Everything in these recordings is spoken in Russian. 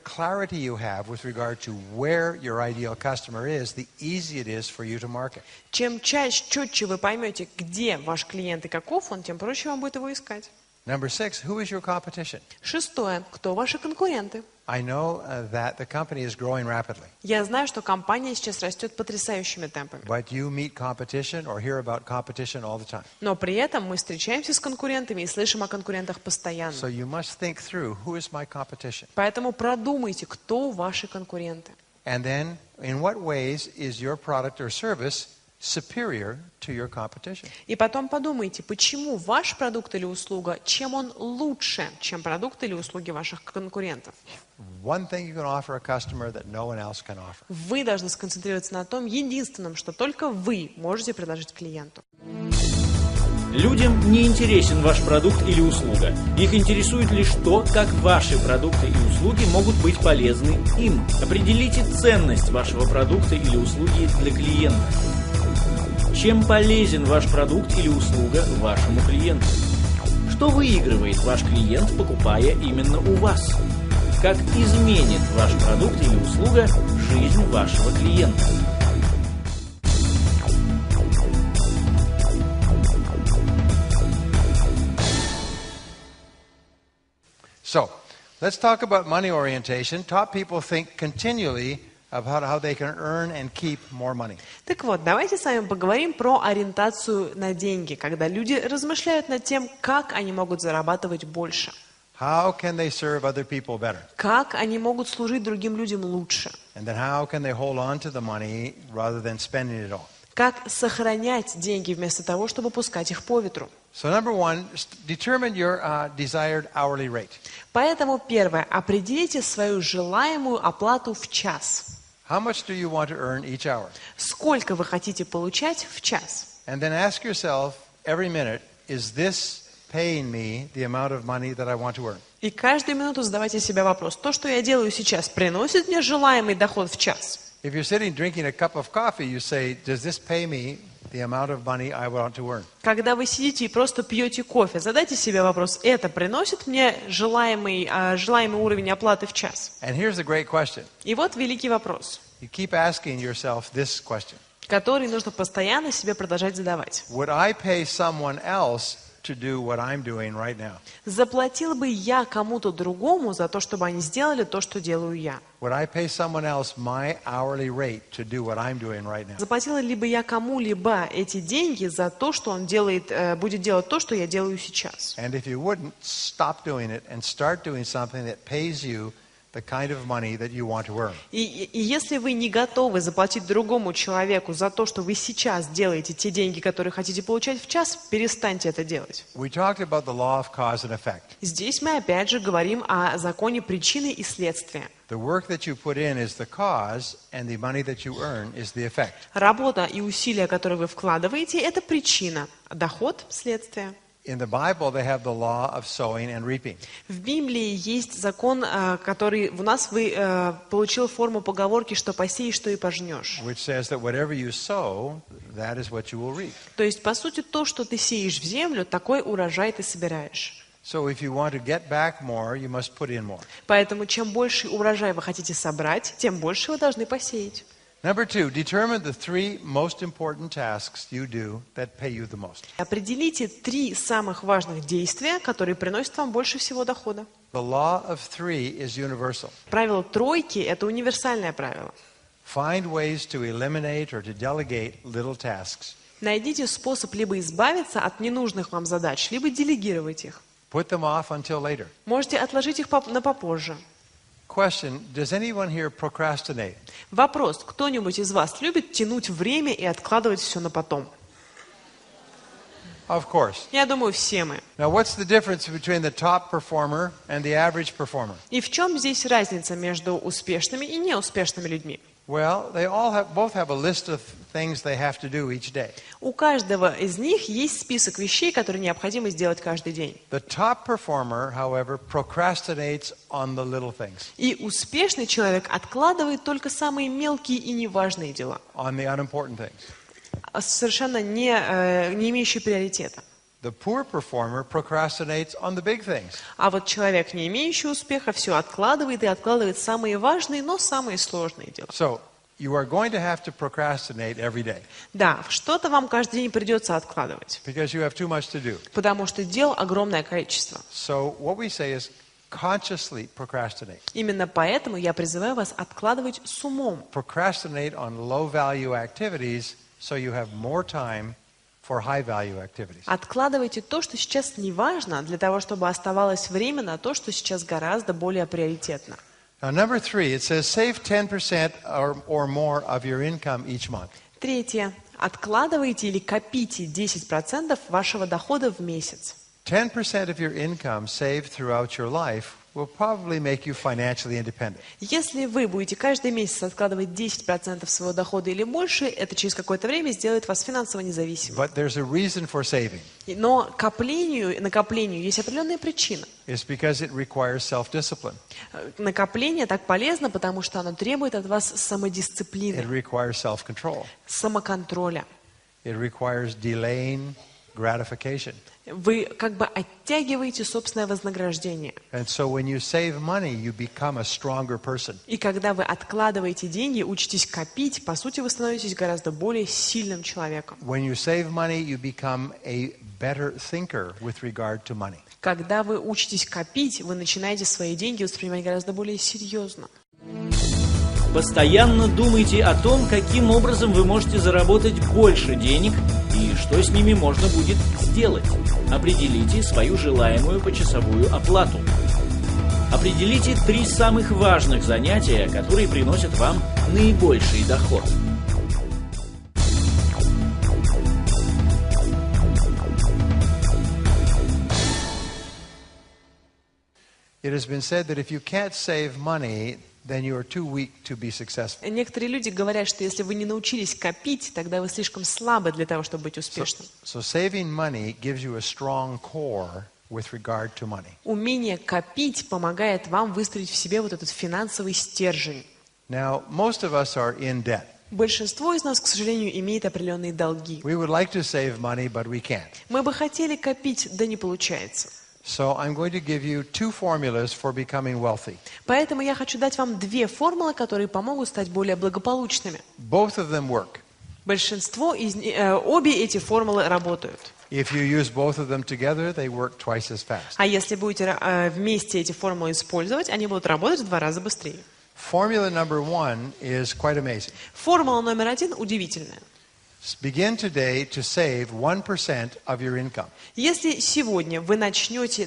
clarity you have with regard to where your ideal customer is, the easier it is for you to market. Чем четче вы поймете, где ваш клиент и каков он, тем проще вам будет его искать. Number 6, who is your competition? Шестое. Кто ваши конкуренты? I know that the company is growing rapidly. Я знаю, что компания сейчас растет потрясающими темпами. But you meet competition or hear about competition all the time. Но при этом мы встречаемся с конкурентами и слышим о конкурентах постоянно. So you must think through, who is my competition? Поэтому продумайте, кто ваши конкуренты. And then, in what ways is your product or service superior to your competition? И потом подумайте, почему ваш продукт или услуга, чем он лучше, чем продукт или услуги ваших конкурентов. One thing you can offer a customer that no one else can offer. Вы должны сконцентрироваться на том единственном, что только вы можете предложить клиенту. Людям не интересен ваш продукт или услуга. Их интересует лишь то, как ваши продукты и услуги могут быть полезны им. Определите ценность вашего продукта или услуги для клиента. Чем полезен ваш продукт или услуга вашему клиенту? Что выигрывает ваш клиент, покупая именно у вас? Как изменит ваш продукт или услуга жизнь вашего клиента? So, let's talk about money orientation. Top people think continually about how they can earn and keep more money. Так вот, давайте с вами поговорим про ориентацию на деньги, когда люди размышляют над тем, как они могут зарабатывать больше. How can they serve other people better? Как они могут служить другим людям лучше? And then how can they hold on to the money rather than spending it all? Как сохранять деньги вместо того, чтобы пускать их по ветру? So number 1, determine your desired hourly rate. Поэтому первое, определите свою желаемую оплату в час. How much do you want to earn each hour? Сколько вы хотите получать в час? And then ask yourself every minute, is this paying me the amount of money that I want to earn? И каждую минуту задавайте себе вопрос, то, что я делаю сейчас, приносит мне желаемый доход в час? If you're sitting drinking a cup of coffee, you say, does this pay me the amount of money I want to earn? Когда вы сидите и просто пьете кофе, задайте себе вопрос, это приносит мне желаемый уровень оплаты в час? And here's the great question. И вот великий вопрос, You keep asking yourself this question. который нужно постоянно себе продолжать задавать. Would I pay someone else to do what I'm doing right now? Заплатил бы я кому-то другому за то, чтобы они сделали то, что делаю я? Would I pay someone else my hourly rate to do what I'm doing right now? Заплатила ли бы я кому-либо эти деньги за то, что он будет делать то, что я делаю сейчас? And if you wouldn't, stop doing it and start doing something that pays you the kind of money that you want to earn. И если вы не готовы заплатить другому человеку за то, что вы сейчас делаете те деньги, которые хотите получать в час, перестаньте это делать. We talked about the law of cause and effect. Здесь мы опять же говорим о законе причины и следствия. The work that you put in is the cause, and the money that you earn is the effect. Работа и усилия, которые вы вкладываете, это причина, а доход – следствие. In the Bible, they have the law of sowing and reaping. В Библии есть закон, который у нас получил форму поговорки, что посеешь, то и пожнешь. Which says that whatever you sow, that is what you will reap. То есть, по сути, то, что ты сеешь в землю, такой урожай ты собираешь. So if you want to get back more, you must put in more. Поэтому, чем больше урожай вы хотите собрать, тем больше вы должны посеять. Number 2, determine the 3 most important tasks you do that pay you the most. Определите 3 самых важных действия, которые приносят вам больше всего дохода. The law of 3 is universal. Правило тройки – это универсальное правило. Find ways to eliminate or to delegate little tasks. Найдите способ либо избавиться от ненужных вам задач, либо делегировать их. Put them off until later. Можете отложить их на попозже. Question, does anyone here procrastinate? Вопрос, кто-нибудь из вас любит тянуть время и откладывать все на потом? Of course. Я думаю, все мы. Now, what's the difference between the top performer and the average performer? И в чем здесь разница между успешными и неуспешными людьми? Well, they both have a list of things they have to do each day. У каждого из них есть список вещей, которые необходимо сделать каждый день. The top performer, however, procrastinates on the little things. И успешный человек откладывает только самые мелкие и неважные дела. On the unimportant things. Совершенно не имеющие приоритета. The poor performer procrastinates on the big things. А вот человек, не имеющий успеха, все откладывает и откладывает самые важные, но самые сложные дела. So you are going to have to procrastinate every day Да, что-то вам каждый день придется откладывать, because you have too much to do. потому что дел огромное количество. So what we say is consciously procrastinate. Именно поэтому я призываю вас откладывать с умом. Procrastinate on low-value activities so you have more time for high-value activities. Откладывайте то, что сейчас не важно, для того, чтобы оставалось время на то, что сейчас гораздо более приоритетно. Now, number 3, it says save 10% or more of your income each month. Третье. Откладывайте или копите 10% вашего дохода в месяц. 10% of your income saved throughout your life will probably make you financially independent. Если вы будете каждый месяц откладывать 10% своего дохода или больше, это через какое-то время сделает вас финансово независимым. But there's a reason for saving. Но накоплению есть определенная причина. It's because it requires self-discipline. Накопление так полезно, потому что оно требует от вас It самодисциплины, requires self-control. самоконтроля. It requires delaying gratification. Вы как бы оттягиваете собственное вознаграждение. And so when you save money, you become a stronger person. И когда вы откладываете деньги, учитесь копить, по сути, вы становитесь гораздо более сильным человеком. When you save money, you become a better thinker with regard to money. Когда вы учитесь копить, вы начинаете свои деньги воспринимать гораздо более серьезно. Постоянно думайте о том, каким образом вы можете заработать больше денег и что с ними можно будет сделать. Определите свою желаемую почасовую оплату. Определите 3 самых важных занятия, которые приносят вам наибольший доход. It has been said that if you can't save money, then you are too weak to be successful. Некоторые люди говорят, что если вы не научились копить, тогда вы слишком слабы для того, чтобы быть успешным. So saving money gives you a strong core with regard to money. Умение копить помогает вам выстроить в себе вот этот финансовый стержень. Now, most of us are in debt. Большинство из нас, к сожалению, имеет определенные долги. We would like to save money, but we can't. Мы бы хотели копить, да не получается. So I'm going to give you 2 formulas for becoming wealthy. Поэтому я хочу дать вам 2 формулы, которые помогут стать более благополучными. Both of them work. Обе эти формулы работают. If you use both of them together, they work twice as fast. А если будете вместе эти формулы использовать, они будут работать в 2 раза быстрее. Formula number 1 is quite amazing. Формула номер 1 удивительная. Begin today to save 1% of your income. Если сегодня вы начнете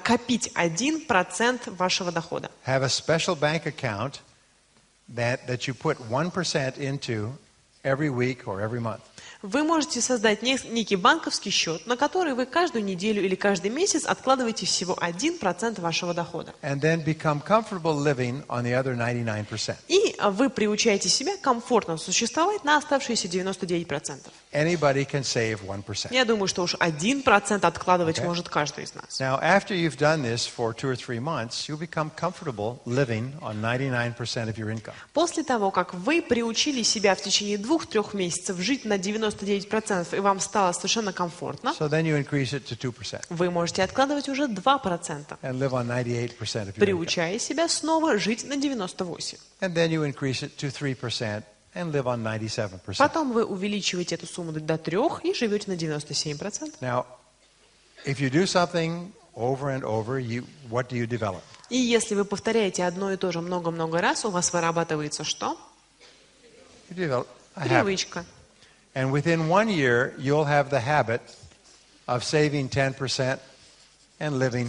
копить 1% вашего дохода, Have a special bank account that you put 1% into every week or every month. вы можете создать некий банковский счет, на который вы каждую неделю или каждый месяц откладываете всего 1% вашего дохода. And then become comfortable living on the other 99%. И вы приучаете себя комфортно существовать на оставшиеся 99%. Anybody can save 1%. Я думаю, что уж 1% откладывать может каждый из нас. Now, after you've done this for 2 or 3 months, you'll become comfortable living on 99% of your income. После того, как вы приучили себя в течение 2-3 месяцев жить на 99%, и вам стало совершенно комфортно, So then you increase it to 2% вы можете откладывать уже 2%, and live on 98% of your income. приучая себя снова жить на 98%. And then you increase it to 3% and live on 97%. Потом вы увеличиваете эту сумму до 3% и живете на 97%. Now, if you do something over and over, what do you develop? И если вы повторяете одно и то же много-много раз, у вас вырабатывается что? You develop a habit. Привычка. And within 1 year, you'll have the habit of saving 10% and living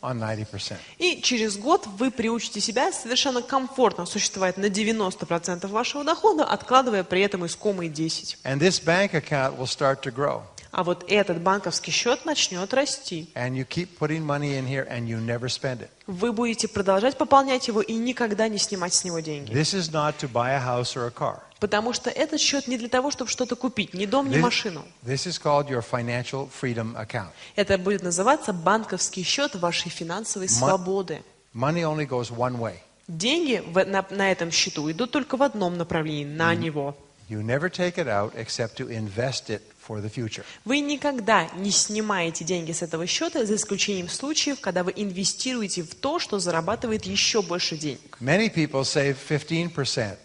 on 90%. И через год вы приучите себя совершенно комфортно существовать на 90% вашего дохода, откладывая при этом искомые 10%. And this bank account will start to grow. А вот этот банковский счет начнет расти. And you keep putting money in here and you never spend it. Вы будете продолжать пополнять его и никогда не снимать с него деньги. This is not to buy a house or a car. Потому что этот счет не для того, чтобы что-то купить, ни дом, ни машину. This is called your financial freedom account. Это будет называться банковский счет вашей финансовой свободы. Money only goes one way. Деньги на этом счету идут только в одном направлении, на него. You never take it out except to invest it for the future. Вы никогда не снимаете деньги с этого счета, за исключением случаев, когда вы инвестируете в то, что зарабатывает еще больше денег. Many people save 15%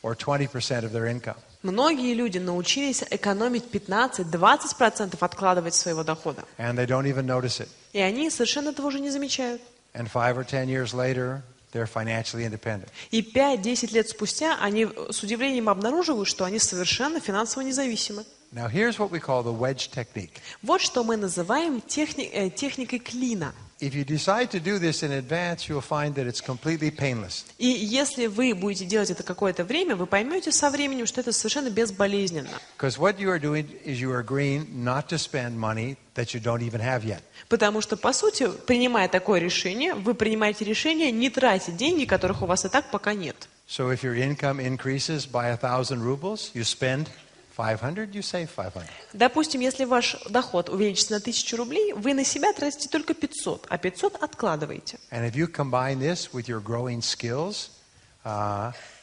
or 20% of their income. Многие люди научились экономить 15-20%, откладывать своего дохода. And they don't even notice it. И они совершенно этого уже не замечают. And 5 or 10 years later, they're financially independent. И 5-10 лет спустя они с удивлением обнаруживают, что они совершенно финансово независимы. Now here's what we call the wedge technique. Вот что мы называем техникой клина. If you decide to do this in advance, you'll find that it's completely painless. И если вы будете делать это какое-то время, вы поймете со временем, что это совершенно безболезненно. Because what you are doing is you are agreeing not to spend money that you don't even have yet. Потому что, по сути, принимая такое решение, вы принимаете решение не тратить деньги, которых у вас и так пока нет. So if your income increases by 1,000 rubles, you spend 500, you save 500. Допустим, если ваш доход увеличится на 1000 рублей, вы на себя тратите только 500, а 500 откладываете. And if you combine this with your growing skills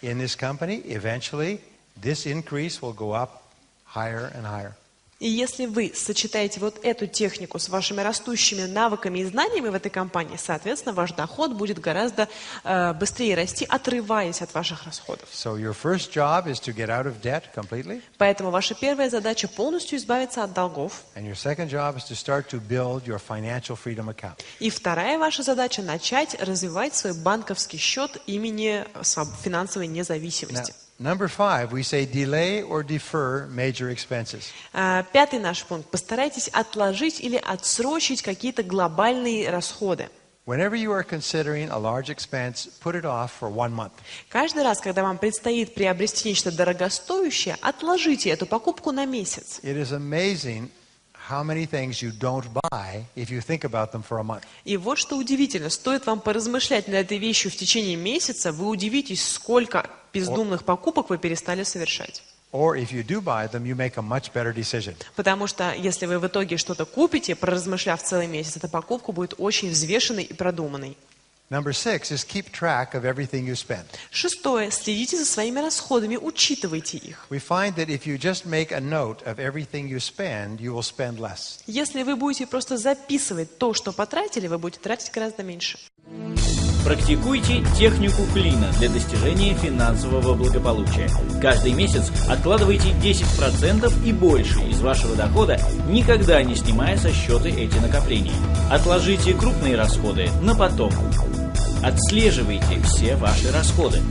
in this company, eventually this increase will go up higher and higher. И если вы сочетаете вот эту технику с вашими растущими навыками и знаниями в этой компании, соответственно, ваш доход будет гораздо быстрее расти, отрываясь от ваших расходов. So your first job is to get out of debt completely. Поэтому ваша первая задача полностью избавиться от долгов. And your second job is to start to build your financial freedom account. И вторая ваша задача начать развивать свой банковский счет имени финансовой независимости. Number 5, we say delay or defer major expenses. Пятый наш пункт. Постарайтесь отложить или отсрочить какие-то глобальные расходы. Whenever you are considering a large expense, put it off for 1 month. Каждый раз, когда вам предстоит приобрести нечто дорогостоящее, отложите эту покупку на месяц. It is amazing how many things you don't buy if you think about them for a month. И вот что удивительно, стоит вам поразмышлять над этой вещью в течение месяца, вы удивитесь, сколько бездумных покупок вы перестали совершать. Or if you do buy them, you make a much better decision. Потому что если вы в итоге что-то купите, проразмышляв целый месяц, эта покупка будет очень взвешенной и продуманной. Number 6 is keep track of everything you spend. Шестое. Следите за своими расходами, учитывайте их. We find that if you just make a note of everything you spend, you will spend less. Если вы будете просто записывать то, что потратили, вы будете тратить гораздо меньше. Практикуйте технику клина для достижения финансового благополучия. Каждый месяц откладывайте 10% и больше из вашего дохода, никогда не снимая со счета эти накопления. Отложите крупные расходы на потом. Отслеживайте все ваши расходы.